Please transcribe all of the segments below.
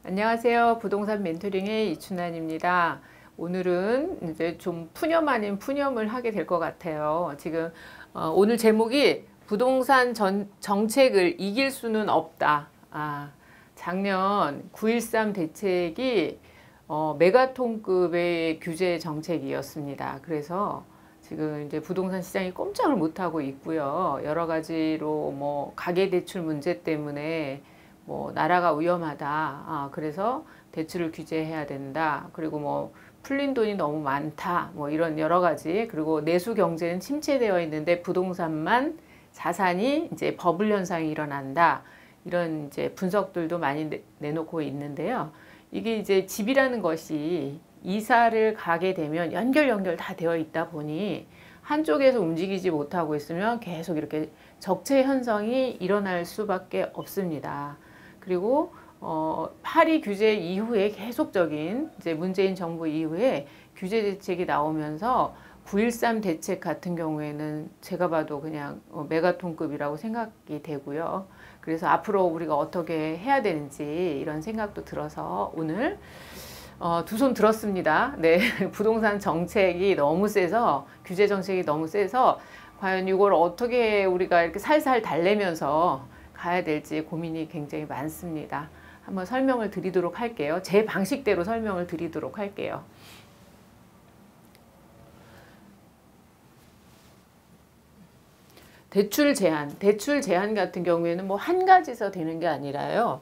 안녕하세요. 부동산 멘토링의 이춘환입니다. 오늘은 이제 좀 푸념 아닌 푸념을 하게 될 것 같아요. 지금 오늘 제목이 부동산 정책을 이길 수는 없다. 작년 9.13 대책이 메가톤급의 규제 정책이었습니다. 그래서 지금 이제 부동산 시장이 꼼짝을 못하고 있고요. 여러 가지로 뭐 가계대출 문제 때문에 뭐 나라가 위험하다. 그래서 대출을 규제해야 된다. 그리고 뭐 풀린 돈이 너무 많다. 뭐 이런 여러 가지. 그리고 내수 경제는 침체되어 있는데 부동산만 자산이 이제 버블 현상이 일어난다. 이런 이제 분석들도 많이 내놓고 있는데요. 이게 이제 집이라는 것이 이사를 가게 되면 연결 다 되어 있다 보니 한쪽에서 움직이지 못하고 있으면 계속 이렇게 적체 현상이 일어날 수밖에 없습니다. 그리고 8.2 규제 이후에 계속적인 이제 문재인 정부 이후에 규제 대책이 나오면서 9.13 대책 같은 경우에는 제가 봐도 그냥 메가톤급이라고 생각이 되고요. 그래서 앞으로 우리가 어떻게 해야 되는지 이런 생각도 들어서 오늘 두 손 들었습니다. 네, 부동산 정책이 너무 세서 규제 정책이 너무 세서 과연 이걸 어떻게 우리가 이렇게 살살 달래면서 가야 될지 고민이 굉장히 많습니다. 한번 설명을 드리도록 할게요. 제 방식대로 설명을 드리도록 할게요. 대출 제한 같은 경우에는 뭐 한 가지서 되는 게 아니라요.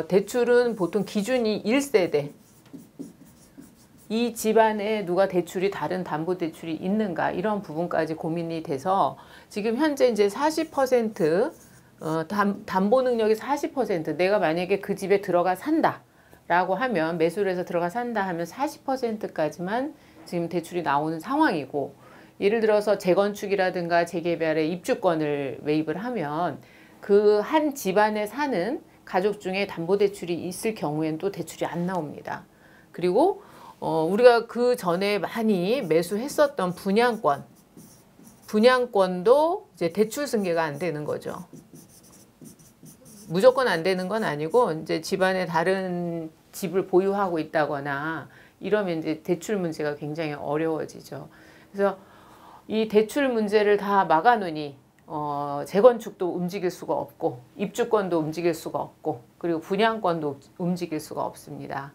대출은 보통 기준이 1세대. 이 집안에 누가 다른 담보 대출이 있는가 이런 부분까지 고민이 돼서 지금 현재 이제 40% 담보 능력이 40% 내가 만약에 그 집에 들어가 산다 라고 하면 매수를 해서 들어가 산다 하면 40%까지만 지금 대출이 나오는 상황이고, 예를 들어서 재건축이라든가 재개발에 입주권을 매입을 하면 그 한 집안에 사는 가족 중에 담보대출이 있을 경우에는 또 대출이 안 나옵니다. 그리고 우리가 그 전에 많이 매수했었던 분양권도 이제 대출 승계가 안 되는 거죠. 무조건 안 되는 건 아니고 이제 집안에 다른 집을 보유하고 있다거나 이러면 이제 대출 문제가 굉장히 어려워지죠. 그래서 이 대출 문제를 다 막아놓으니 재건축도 움직일 수가 없고 입주권도 움직일 수가 없고 그리고 분양권도 움직일 수가 없습니다.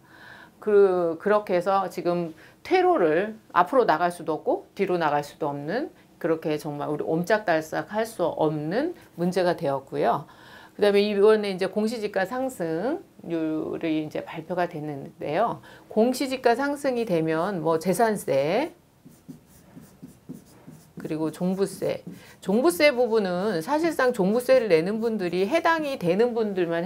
그렇게 해서 지금 퇴로를 앞으로 나갈 수도 없고 뒤로 나갈 수도 없는, 그렇게 정말 우리 옴짝달싹 할 수 없는 문제가 되었고요. 그 다음에 이번에 이제 공시지가 상승률이 이제 발표가 됐는데요. 공시지가 상승이 되면 뭐 재산세, 그리고 종부세 부분은 사실상 종부세를 내는 분들이 해당이 되는 분들만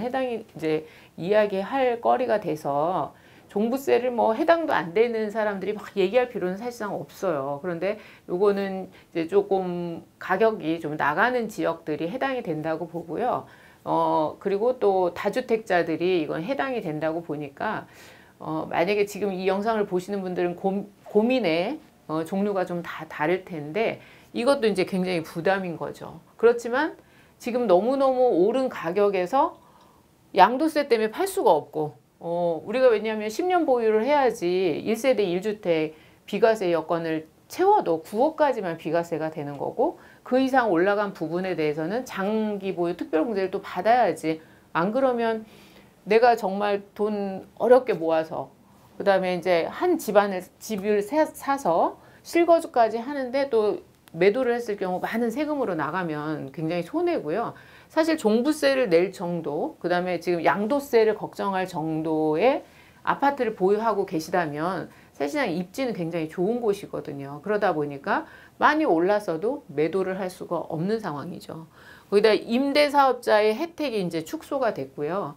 이제 이야기할 거리가 돼서 종부세를 뭐 해당도 안 되는 사람들이 막 얘기할 필요는 사실상 없어요. 그런데 요거는 이제 조금 가격이 좀 나가는 지역들이 해당이 된다고 보고요. 그리고 또 다주택자들이 이건 해당이 된다고 보니까 만약에 지금 이 영상을 보시는 분들은 고민의 종류가 좀 다 다를 텐데 이것도 이제 굉장히 부담인 거죠. 그렇지만 지금 너무너무 오른 가격에서 양도세 때문에 팔 수가 없고 우리가 왜냐하면 10년 보유를 해야지 1세대 1주택 비과세 여건을 채워도 9억까지만 비과세가 되는 거고 그 이상 올라간 부분에 대해서는 장기 보유 특별공제를 또 받아야지. 안 그러면 내가 정말 돈 어렵게 모아서 그 다음에 이제 한 집을 사서 실거주까지 하는데 또 매도를 했을 경우 많은 세금으로 나가면 굉장히 손해고요. 사실 종부세를 낼 정도, 그 다음에 지금 양도세를 걱정할 정도의 아파트를 보유하고 계시다면 사실상 입지는 굉장히 좋은 곳이거든요. 그러다 보니까 많이 올랐어도 매도를 할 수가 없는 상황이죠. 거기다 임대사업자의 혜택이 이제 축소가 됐고요.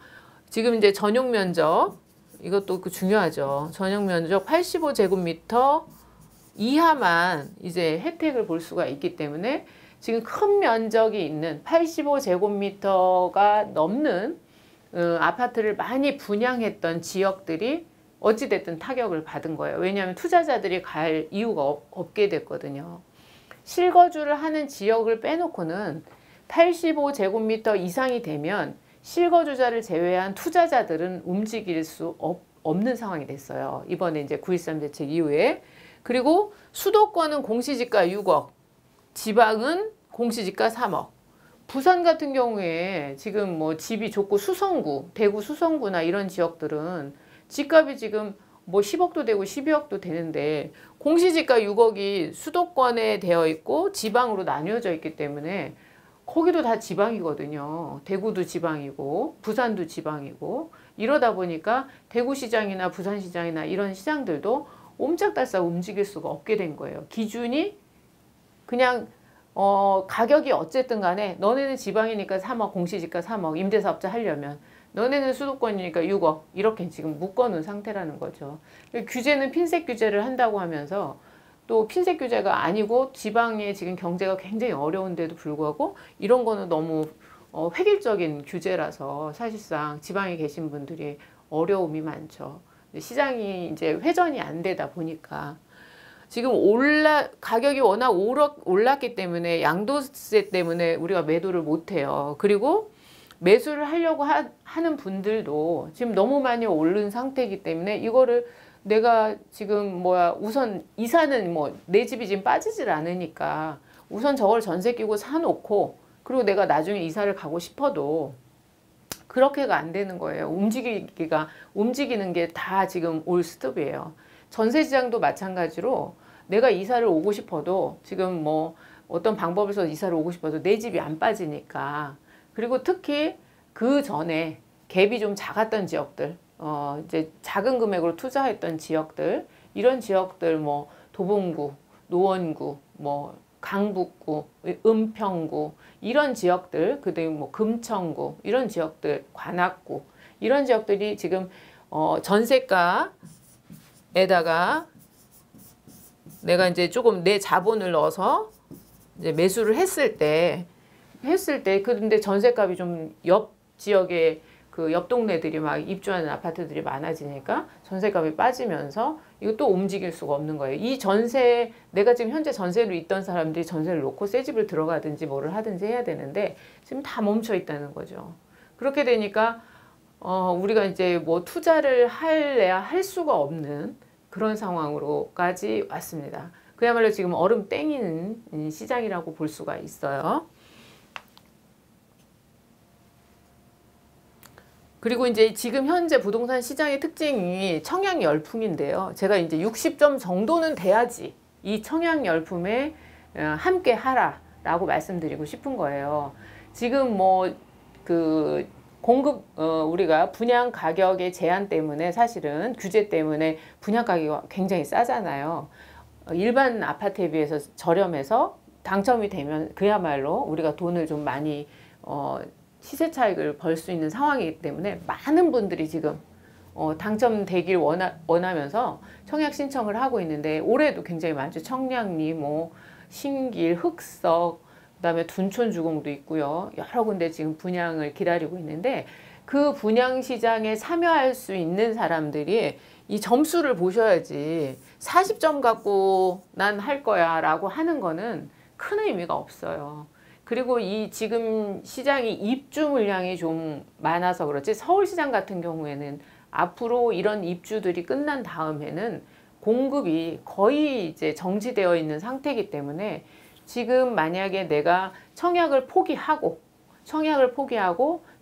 지금 이제 전용 면적, 이것도 중요하죠. 전용 면적 85제곱미터 이하만 이제 혜택을 볼 수가 있기 때문에 지금 큰 면적이 있는 85제곱미터가 넘는 아파트를 많이 분양했던 지역들이 어찌됐든 타격을 받은 거예요. 왜냐하면 투자자들이 갈 이유가 없게 됐거든요. 실거주를 하는 지역을 빼놓고는 85제곱미터 이상이 되면 실거주자를 제외한 투자자들은 움직일 수 없는 상황이 됐어요. 이번에 이제 9.13 대책 이후에. 그리고 수도권은 공시지가 6억, 지방은 공시지가 3억. 부산 같은 경우에 지금 뭐 집이 좋고 수성구, 대구 수성구나 이런 지역들은 집값이 지금 뭐 10억도 되고 12억도 되는데 공시지가 6억이 수도권에 되어 있고 지방으로 나뉘어져 있기 때문에 거기도 다 지방이거든요. 대구도 지방이고 부산도 지방이고 이러다 보니까 대구시장이나 부산시장이나 이런 시장들도 옴짝달싹 움직일 수가 없게 된 거예요. 기준이 그냥 가격이 어쨌든 간에 너네는 지방이니까 3억, 공시지가 3억, 임대사업자 하려면 너네는 수도권이니까 6억 이렇게 지금 묶어놓은 상태라는 거죠. 규제는 핀셋 규제를 한다고 하면서 또 핀셋 규제가 아니고 지방의 지금 경제가 굉장히 어려운데도 불구하고 이런 거는 너무 획일적인 규제라서 사실상 지방에 계신 분들이 어려움이 많죠. 시장이 이제 회전이 안 되다 보니까 지금 가격이 워낙 올랐기 때문에 양도세 때문에 우리가 매도를 못 해요. 그리고 매수를 하려고 하는 분들도 지금 너무 많이 오른 상태이기 때문에 이거를 내가 지금 우선 이사는 내 집이 지금 빠지질 않으니까 우선 저걸 전세 끼고 사놓고 그리고 내가 나중에 이사를 가고 싶어도 그렇게가 안 되는 거예요. 움직이는 게 다 지금 올 스톱이에요. 전세 시장도 마찬가지로 내가 이사를 오고 싶어도 지금 어떤 방법을 써서 이사를 오고 싶어도 내 집이 안 빠지니까. 그리고 특히 그 전에 갭이 좀 작았던 지역들, 이제 작은 금액으로 투자했던 지역들, 이런 지역들 도봉구, 노원구, 강북구, 은평구 이런 지역들, 그다음에 금천구 이런 지역들, 관악구 이런 지역들이 지금 전세가에다가 내가 이제 조금 내 자본을 넣어서 이제 매수를 했을 때 근데 전세값이 좀 옆 지역에 그 옆 동네들이 막 입주하는 아파트들이 많아지니까 전세값이 빠지면서 이거 또 움직일 수가 없는 거예요. 이 전세, 내가 지금 현재 전세로 있던 사람들이 전세를 놓고 새 집을 들어가든지 뭐를 하든지 해야 되는데 지금 다 멈춰 있다는 거죠. 그렇게 되니까 우리가 이제 투자를 할래야 할 수가 없는 그런 상황으로까지 왔습니다. 그야말로 지금 얼음 땡이는 시장이라고 볼 수가 있어요. 그리고 이제 지금 현재 부동산 시장의 특징이 청약 열풍인데요. 제가 이제 60점 정도는 돼야지 이 청약 열풍에 함께 하라라고 말씀드리고 싶은 거예요. 지금 우리가 분양 가격의 제한 때문에 사실은 규제 때문에 분양 가격이 굉장히 싸잖아요. 일반 아파트에 비해서 저렴해서 당첨이 되면 그야말로 우리가 돈을 좀 많이 시세 차익을 벌 수 있는 상황이기 때문에 많은 분들이 지금 당첨되길 원하면서 청약 신청을 하고 있는데 올해도 굉장히 많죠. 청량리, 신길, 흑석, 그다음에 둔촌주공도 있고요. 여러 군데 지금 분양을 기다리고 있는데 그 분양 시장에 참여할 수 있는 사람들이 이 점수를 보셔야지 40점 갖고 난 할 거야 라고 하는 거는 큰 의미가 없어요. 그리고 이 지금 시장이 입주 물량이 좀 많아서 그렇지 서울시장 같은 경우에는 앞으로 이런 입주들이 끝난 다음에는 공급이 거의 이제 정지되어 있는 상태이기 때문에 지금 만약에 내가 청약을 포기하고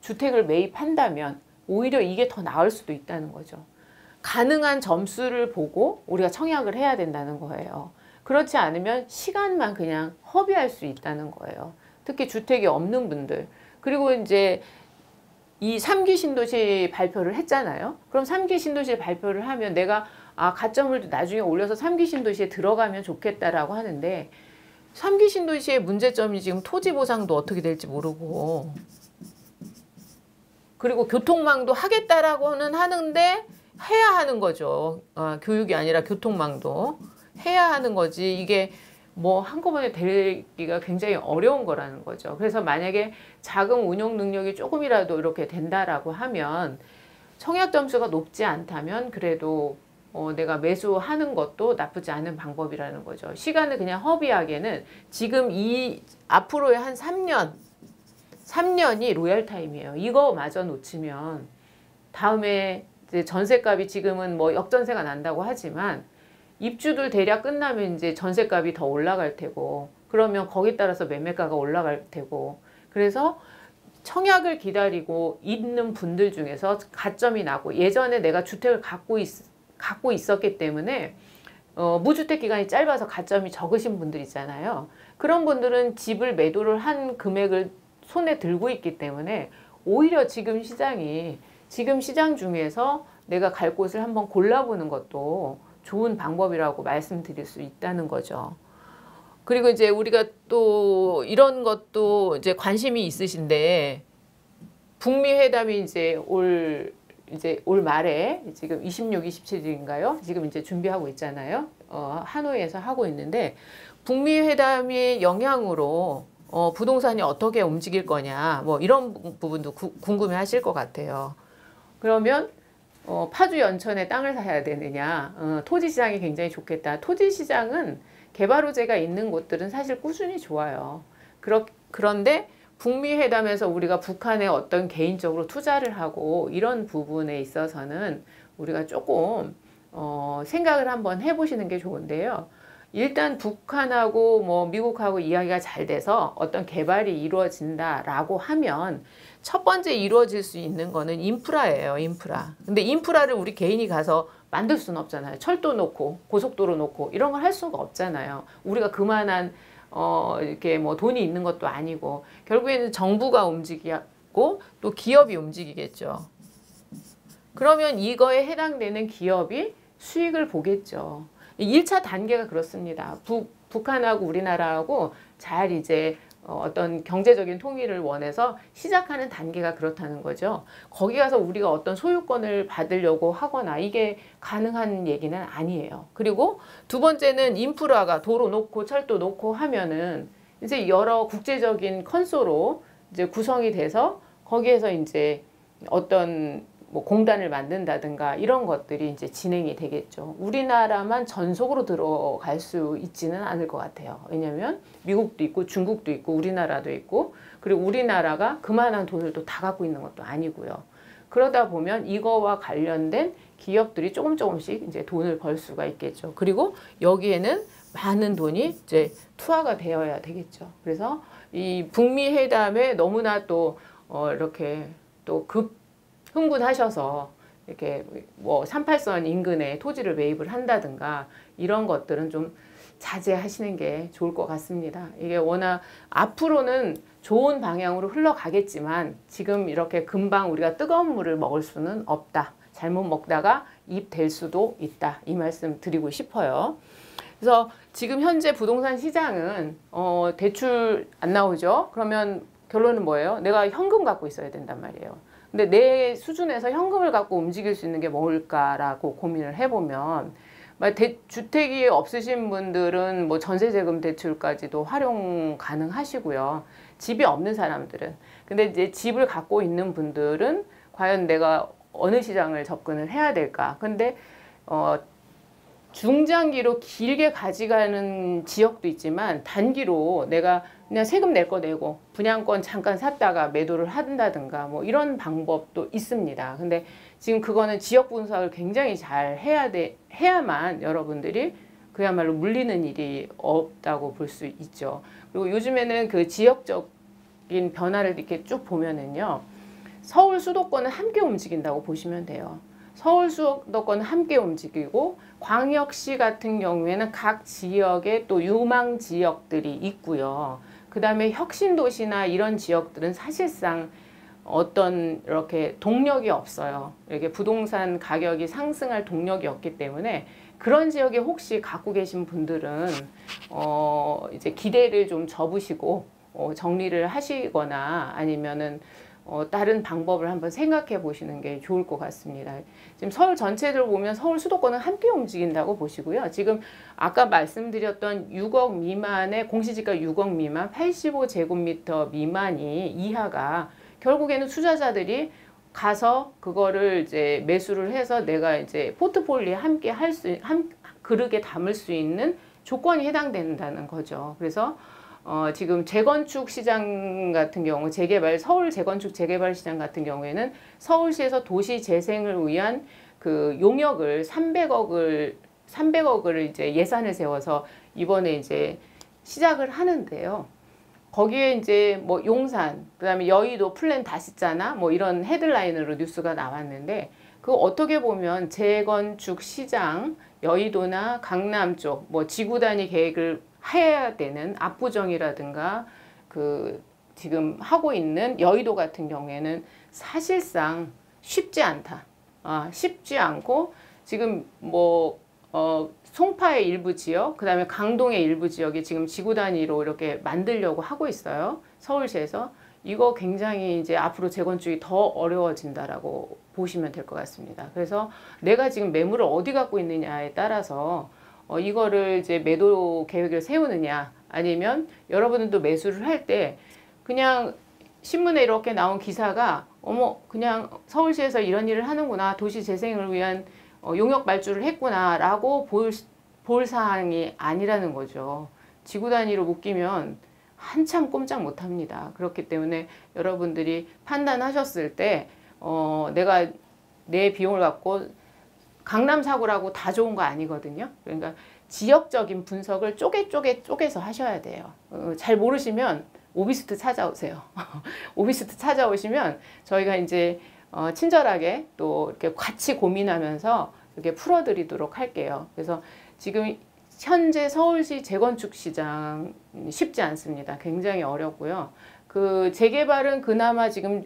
주택을 매입한다면 오히려 이게 더 나을 수도 있다는 거죠. 가능한 점수를 보고 우리가 청약을 해야 된다는 거예요. 그렇지 않으면 시간만 그냥 허비할 수 있다는 거예요. 특히 주택이 없는 분들. 그리고 이제 이 3기 신도시 발표를 했잖아요. 그럼 3기 신도시 발표를 하면 내가 가점을 나중에 올려서 3기 신도시에 들어가면 좋겠다라고 하는데 3기 신도시의 문제점이 지금 토지 보상도 어떻게 될지 모르고 그리고 교통망도 하겠다라고는 하는데 해야 하는 거죠. 교육이 아니라 교통망도 해야 하는 거지. 이게 한꺼번에 되기가 굉장히 어려운 거라는 거죠. 그래서 만약에 자금 운용 능력이 조금이라도 이렇게 된다라고 하면 청약 점수가 높지 않다면 그래도 내가 매수하는 것도 나쁘지 않은 방법이라는 거죠. 시간을 그냥 허비하기에는 지금 앞으로의 한 3년 3년이 로얄 타임이에요. 이거마저 놓치면 다음에 이제 전셋값이 지금은 뭐 역전세가 난다고 하지만 입주들 대략 끝나면 이제 전셋값이 더 올라갈 테고 그러면 거기에 따라서 매매가가 올라갈 테고 그래서 청약을 기다리고 있는 분들 중에서 가점이 나고 예전에 내가 주택을 갖고 있었기 때문에 무주택 기간이 짧아서 가점이 적으신 분들 있잖아요. 그런 분들은 집을 매도를 한 금액을 손에 들고 있기 때문에 오히려 지금 시장 중에서 내가 갈 곳을 한번 골라보는 것도 좋은 방법이라고 말씀드릴 수 있다는 거죠. 그리고 이제 우리가 또 이런 것도 이제 관심이 있으신데 북미 회담이 이제 올 말에 지금 26, 27일인가요? 지금 이제 준비하고 있잖아요. 하노이에서 하고 있는데 북미 회담의 영향으로 부동산이 어떻게 움직일 거냐 뭐 이런 부분도 궁금해 하실 것 같아요. 그러면 파주 연천에 땅을 사야 되느냐 토지 시장이 굉장히 좋겠다. 토지 시장은 개발 호재가 있는 곳들은 사실 꾸준히 좋아요. 그런데 북미 회담에서 우리가 북한에 어떤 개인적으로 투자를 하고 이런 부분에 있어서는 우리가 조금 생각을 한번 해보시는 게 좋은데요. 일단 북한하고 뭐 미국하고 이야기가 잘 돼서 어떤 개발이 이루어진다라고 하면 첫 번째 이루어질 수 있는 거는 인프라예요. 인프라. 근데 인프라를 우리 개인이 가서 만들 수는 없잖아요. 철도 놓고 고속도로 놓고 이런 걸 할 수가 없잖아요. 우리가 그만한 이렇게 뭐 돈이 있는 것도 아니고 결국에는 정부가 움직이고 또 기업이 움직이겠죠. 그러면 이거에 해당되는 기업이 수익을 보겠죠. 1차 단계가 그렇습니다. 북한하고 우리나라하고 잘 이제 어떤 경제적인 통일을 원해서 시작하는 단계가 그렇다는 거죠. 거기 가서 우리가 어떤 소유권을 받으려고 하거나 이게 가능한 얘기는 아니에요. 그리고 두 번째는 인프라가 도로 놓고 철도 놓고 하면은 이제 여러 국제적인 컨소로 이제 구성이 돼서 거기에서 이제 어떤 뭐 공단을 만든다든가 이런 것들이 이제 진행이 되겠죠. 우리나라만 전속으로 들어갈 수 있지는 않을 것 같아요. 왜냐하면 미국도 있고 중국도 있고 우리나라도 있고 그리고 우리나라가 그만한 돈을 또 다 갖고 있는 것도 아니고요. 그러다 보면 이거와 관련된 기업들이 조금씩 이제 돈을 벌 수가 있겠죠. 그리고 여기에는 많은 돈이 이제 투하가 되어야 되겠죠. 그래서 이 북미 회담에 너무나 또 이렇게 또 흥분하셔서 이렇게 뭐 38선 인근에 토지를 매입을 한다든가 이런 것들은 좀 자제하시는 게 좋을 것 같습니다. 이게 워낙 앞으로는 좋은 방향으로 흘러가겠지만 지금 이렇게 금방 우리가 뜨거운 물을 먹을 수는 없다. 잘못 먹다가 입 될 수도 있다. 이 말씀 드리고 싶어요. 그래서 지금 현재 부동산 시장은 대출 안 나오죠. 그러면 결론은 뭐예요? 내가 현금 갖고 있어야 된단 말이에요. 근데 내 수준에서 현금을 갖고 움직일 수 있는 게 뭘까라고 고민을 해보면 주택이 없으신 분들은 뭐 전세자금 대출까지도 활용 가능하시고요. 집이 없는 사람들은. 근데 이제 집을 갖고 있는 분들은 과연 내가 어느 시장을 접근을 해야 될까? 근데 중장기로 길게 가져가는 지역도 있지만 단기로 내가 그냥 세금 낼 거 내고 분양권 잠깐 샀다가 매도를 한다든가 뭐 이런 방법도 있습니다. 근데 지금 그거는 지역 분석을 굉장히 잘 해야만 여러분들이 그야말로 물리는 일이 없다고 볼 수 있죠. 그리고 요즘에는 그 지역적인 변화를 이렇게 쭉 보면은요. 서울 수도권은 함께 움직인다고 보시면 돼요. 서울 수도권은 함께 움직이고 광역시 같은 경우에는 각 지역에 또 유망 지역들이 있고요. 그 다음에 혁신도시나 이런 지역들은 사실상 어떤 이렇게 동력이 없어요. 이렇게 부동산 가격이 상승할 동력이 없기 때문에 그런 지역에 혹시 갖고 계신 분들은 이제 기대를 좀 접으시고 정리를 하시거나 아니면은 다른 방법을 한번 생각해 보시는 게 좋을 것 같습니다. 지금 서울 전체를 보면 서울 수도권은 함께 움직인다고 보시고요. 지금 아까 말씀드렸던 6억 미만의 공시지가 6억 미만 85제곱미터 미만이 이하가 결국에는 투자자들이 가서 그거를 이제 매수를 해서 내가 이제 포트폴리오에 함께 그릇에 담을 수 있는 조건이 해당된다는 거죠. 그래서 지금 재건축 시장 같은 경우 서울 재건축 재개발 시장 같은 경우에는 서울시에서 도시 재생을 위한 그 용역을 300억을 이제 예산을 세워서 이번에 이제 시작을 하는데요. 거기에 이제 뭐 용산, 그다음에 여의도 플랜 다시 짜나 뭐 이런 헤드라인으로 뉴스가 나왔는데, 그 어떻게 보면 재건축 시장 여의도나 강남 쪽 뭐 지구 단위 계획을 해야 되는 압구정이라든가 그 지금 하고 있는 여의도 같은 경우에는 사실상 쉽지 않다. 쉽지 않고 지금 뭐 송파의 일부 지역, 그 다음에 강동의 일부 지역이 지금 지구 단위로 이렇게 만들려고 하고 있어요. 서울시에서. 이거 굉장히 이제 앞으로 재건축이 더 어려워진다라고 보시면 될 것 같습니다. 그래서 내가 지금 매물을 어디 갖고 있느냐에 따라서 이거를 이제 매도 계획을 세우느냐, 아니면 여러분들도 매수를 할 때 그냥 신문에 이렇게 나온 기사가 그냥 서울시에서 이런 일을 하는구나, 도시 재생을 위한 용역 발주를 했구나 라고 볼 사항이 아니라는 거죠. 지구 단위로 묶이면 한참 꼼짝 못 합니다. 그렇기 때문에 여러분들이 판단하셨을 때 내가 내 비용을 갖고 강남 사고라고 다 좋은 거 아니거든요. 그러니까 지역적인 분석을 쪼개서 하셔야 돼요. 잘 모르시면 오비스트 찾아오세요. 오비스트 찾아오시면 저희가 이제 친절하게 또 이렇게 같이 고민하면서 이렇게 풀어드리도록 할게요. 그래서 지금 현재 서울시 재건축 시장 쉽지 않습니다. 굉장히 어렵고요. 그 재개발은 그나마 지금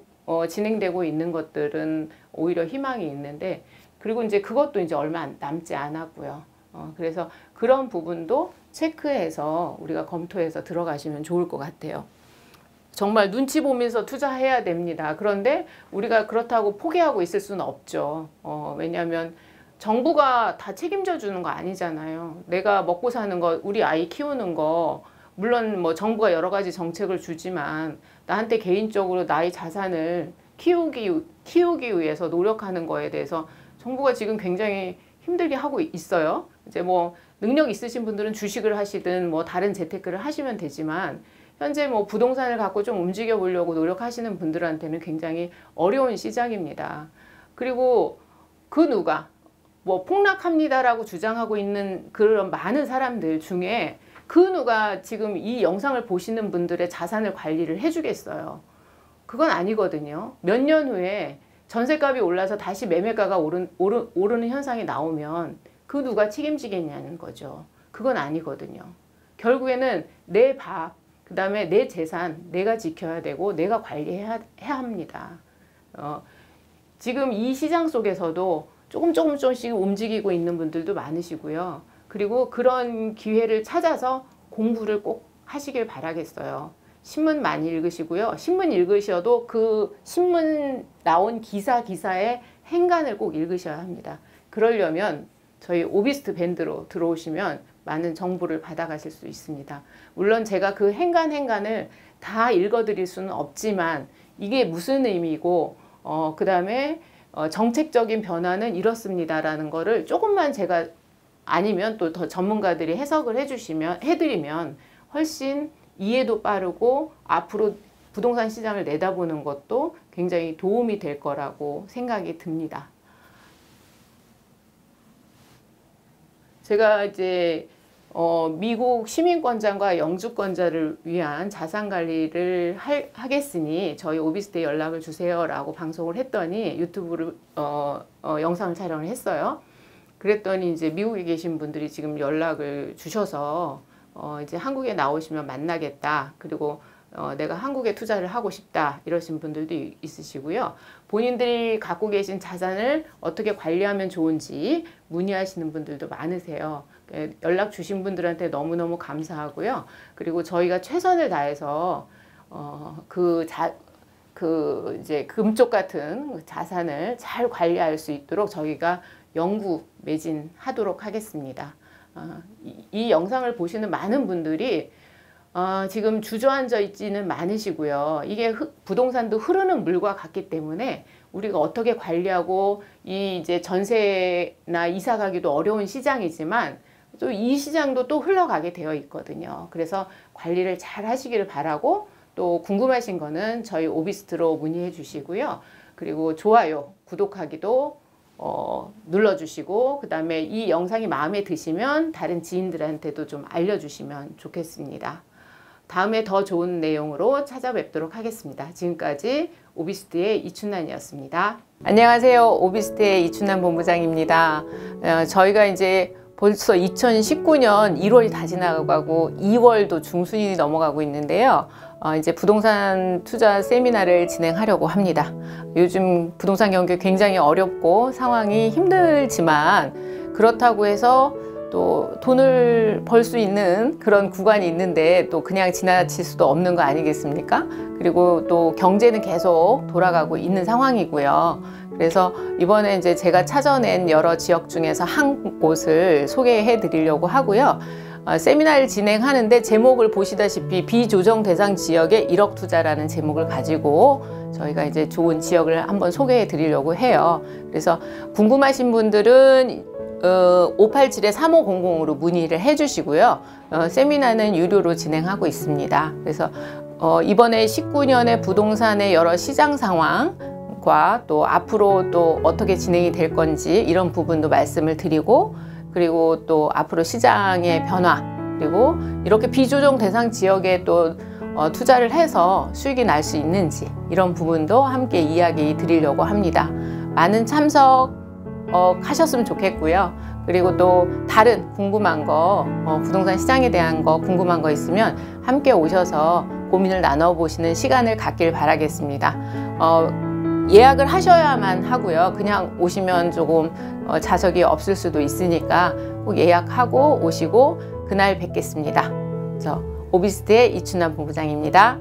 진행되고 있는 것들은 오히려 희망이 있는데, 그리고 이제 그것도 이제 얼마 남지 않았고요. 그래서 그런 부분도 체크해서 우리가 검토해서 들어가시면 좋을 것 같아요. 정말 눈치 보면서 투자해야 됩니다. 그런데 우리가 그렇다고 포기하고 있을 수는 없죠. 왜냐하면 정부가 다 책임져 주는 거 아니잖아요. 내가 먹고 사는 거, 우리 아이 키우는 거, 물론 뭐 정부가 여러 가지 정책을 주지만 나한테 개인적으로 나의 자산을 키우기 위해서 노력하는 거에 대해서 정부가 지금 굉장히 힘들게 하고 있어요. 이제 뭐 능력 있으신 분들은 주식을 하시든 뭐 다른 재테크를 하시면 되지만, 현재 뭐 부동산을 갖고 좀 움직여 보려고 노력하시는 분들한테는 굉장히 어려운 시장입니다. 그리고 그 누가 뭐 폭락합니다라고 주장하고 있는 그런 많은 사람들 중에 그 누가 지금 이 영상을 보시는 분들의 자산을 관리를 해주겠어요? 그건 아니거든요. 몇 년 후에 전셋값이 올라서 다시 매매가가 오르는 현상이 나오면 그 누가 책임지겠냐는 거죠. 그건 아니거든요. 결국에는 내 밥, 그 다음에 내 재산 내가 지켜야 되고 내가 관리해야 합니다. 지금 이 시장 속에서도 조금씩 움직이고 있는 분들도 많으시고요. 그리고 그런 기회를 찾아서 공부를 꼭 하시길 바라겠어요. 신문 많이 읽으시고요. 신문 읽으셔도 그 신문 나온 기사의 행간을 꼭 읽으셔야 합니다. 그러려면 저희 오비스트 밴드로 들어오시면 많은 정보를 받아가실 수 있습니다. 물론 제가 그 행간을 다 읽어드릴 수는 없지만 이게 무슨 의미고 그 다음에 정책적인 변화는 이렇습니다라는 거를 조금만 제가 아니면 또 더 전문가들이 해석을 해드리면 훨씬 이해도 빠르고 앞으로 부동산 시장을 내다보는 것도 굉장히 도움이 될 거라고 생각이 듭니다. 제가 이제 미국 시민권자과 영주권자를 위한 자산관리를 하겠으니 저희 오비스트에 연락을 주세요라고 방송을 했더니 유튜브를 영상을 촬영을 했어요. 그랬더니 이제 미국에 계신 분들이 지금 연락을 주셔서 이제 한국에 나오시면 만나겠다. 그리고 내가 한국에 투자를 하고 싶다. 이러신 분들도 있으시고요. 본인들이 갖고 계신 자산을 어떻게 관리하면 좋은지 문의하시는 분들도 많으세요. 연락 주신 분들한테 너무너무 감사하고요. 그리고 저희가 최선을 다해서 이제 금쪽 같은 자산을 잘 관리할 수 있도록 저희가 연구 매진하도록 하겠습니다. 이 영상을 보시는 많은 분들이 지금 주저앉아 있지는 많으시고요. 이게 부동산도 흐르는 물과 같기 때문에 우리가 어떻게 관리하고 이제 전세나 이사 가기도 어려운 시장이지만 또 이 시장도 또 흘러가게 되어 있거든요. 그래서 관리를 잘 하시기를 바라고, 또 궁금하신 거는 저희 오비스트로 문의해 주시고요. 그리고 좋아요, 구독하기도 눌러주시고, 그 다음에 이 영상이 마음에 드시면 다른 지인들한테도 좀 알려주시면 좋겠습니다. 다음에 더 좋은 내용으로 찾아뵙도록 하겠습니다. 지금까지 오비스트의 이춘란이었습니다. 안녕하세요. 오비스트의 이춘란 본부장입니다. 저희가 이제 벌써 2019년 1월이 다 지나가고 2월도 중순이 넘어가고 있는데요. 이제 부동산 투자 세미나를 진행하려고 합니다. 요즘 부동산 경기 굉장히 어렵고 상황이 힘들지만, 그렇다고 해서 또 돈을 벌 수 있는 그런 구간이 있는데 또 그냥 지나칠 수도 없는 거 아니겠습니까? 그리고 또 경제는 계속 돌아가고 있는 상황이고요. 그래서 이번에 이제 제가 찾아낸 여러 지역 중에서 한 곳을 소개해 드리려고 하고요. 세미나를 진행하는데 제목을 보시다시피 비조정 대상 지역의 1억 투자라는 제목을 가지고 저희가 이제 좋은 지역을 한번 소개해 드리려고 해요. 그래서 궁금하신 분들은 587-3500으로 문의를 해 주시고요. 세미나는 유료로 진행하고 있습니다. 그래서 이번에 19년의 부동산의 여러 시장 상황과 또 앞으로 또 어떻게 진행이 될 건지 이런 부분도 말씀을 드리고, 그리고 또 앞으로 시장의 변화, 그리고 이렇게 비조정 대상 지역에 또 투자를 해서 수익이 날 수 있는지 이런 부분도 함께 이야기 드리려고 합니다. 많은 참석 하셨으면 좋겠고요. 그리고 또 다른 궁금한 거, 부동산 시장에 대한 거 궁금한 거 있으면 함께 오셔서 고민을 나눠보시는 시간을 갖길 바라겠습니다. 예약을 하셔야만 하고요. 그냥 오시면 조금 좌석이 없을 수도 있으니까 꼭 예약하고 오시고 그날 뵙겠습니다. 저 오비스트의 이춘란 본부장입니다.